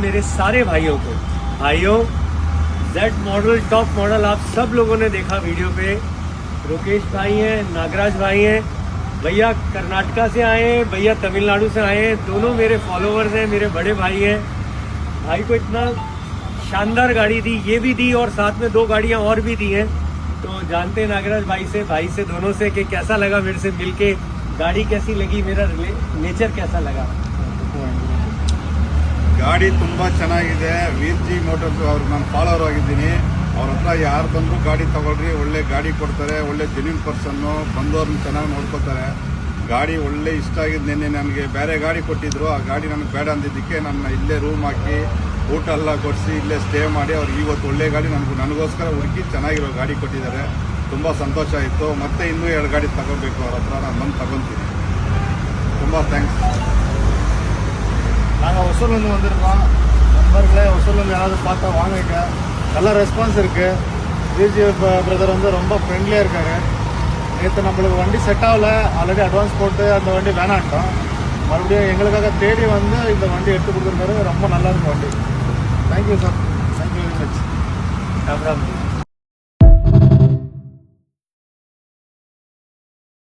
मेरे सारे भाइयों जेड मॉडल टॉप मॉडल आप सब लोगों ने देखा वीडियो पे। रुकेश भाई हैं, नागराज भाई हैं, भैया कर्नाटका से आए हैं, भैया तमिलनाडु से आए हैं, दोनों मेरे फॉलोवर्स हैं, मेरे बड़े भाई हैं। भाई को इतना शानदार गाड़ी दी, ये भी दी और साथ में 2 गाड़ियां और भी दी हैं। तो जानते हैं नागराज भाई से दोनों से कि कैसा लगा मेरे से मिलके, गाड़ी कैसी लगी, मेरा नेचर कैसा लगा। ಗಾಡಿ ತುಂಬ ಚೆನ್ನಾಗಿದೆ. ವೀರ್ ಜಿ ಮೋಟರ್ಸ್ ಅವ್ರು ನಾನು ಫಾಲೋವರ್ ಆಗಿದ್ದೀನಿ. ಅವ್ರ ಹತ್ರ ಯಾರು ಬಂದರೂ ಗಾಡಿ ತಗೊಳ್ರಿ, ಒಳ್ಳೆ ಗಾಡಿ ಕೊಡ್ತಾರೆ, ಒಳ್ಳೆ ಜೆನ್ಯೂನ್ ಪರ್ಸನ್ನು, ಬಂದವ್ರನ್ನ ಚೆನ್ನಾಗಿ ನೋಡ್ಕೋತಾರೆ. ಗಾಡಿ ಒಳ್ಳೆ ಇಷ್ಟ ಆಗಿದ್ದು. ನಿನ್ನೆ ನನಗೆ ಬೇರೆ ಗಾಡಿ ಕೊಟ್ಟಿದ್ರು, ಆ ಗಾಡಿ ನನಗೆ ಬೇಡ ಅಂದಿದ್ದಕ್ಕೆ ನನ್ನ ಇಲ್ಲೇ ರೂಮ್ ಹಾಕಿ ಊಟ ಎಲ್ಲ ಕೊಡಿಸಿ ಇಲ್ಲೇ ಸ್ಟೇ ಮಾಡಿ ಅವ್ರು ಇವತ್ತು ಒಳ್ಳೆ ಗಾಡಿ ನನಗೋಸ್ಕರ ಹುಡುಕಿ ಚೆನ್ನಾಗಿರೋ ಗಾಡಿ ಕೊಟ್ಟಿದ್ದಾರೆ. ತುಂಬ ಸಂತೋಷ ಆಯಿತು. ಮತ್ತೆ ಇನ್ನೂ 2 ಗಾಡಿ ತಗೋಬೇಕು ಅವ್ರ ಹತ್ರ, ನಾನು ಬಂದು ತಗೊತೀನಿ. ತುಂಬ ಥ್ಯಾಂಕ್ಸ್. நாங்கள் ஒசூர்லேருந்து வந்திருக்கோம் நண்பர்களே. ஒசூர்லேருந்து யாராவது பார்த்தா வாங்கிக்க, நல்ல ரெஸ்பான்ஸ் இருக்குது. விஜி பிரதர் வந்து ரொம்ப ஃப்ரெண்ட்லியாக இருக்கார். நேற்று நம்மளுக்கு வண்டி செட் ஆகலை, ஆல்ரெடி அட்வான்ஸ் போட்டு அந்த வண்டி வேணான்ட்டோம். மறுபடியும் எங்களுக்காக தேடி வந்து இந்த வண்டி எடுத்து கொடுத்துருக்காரு. ரொம்ப நல்லா இருக்கும் வண்டி. Thank you sir, thank you very much. Ram Ram.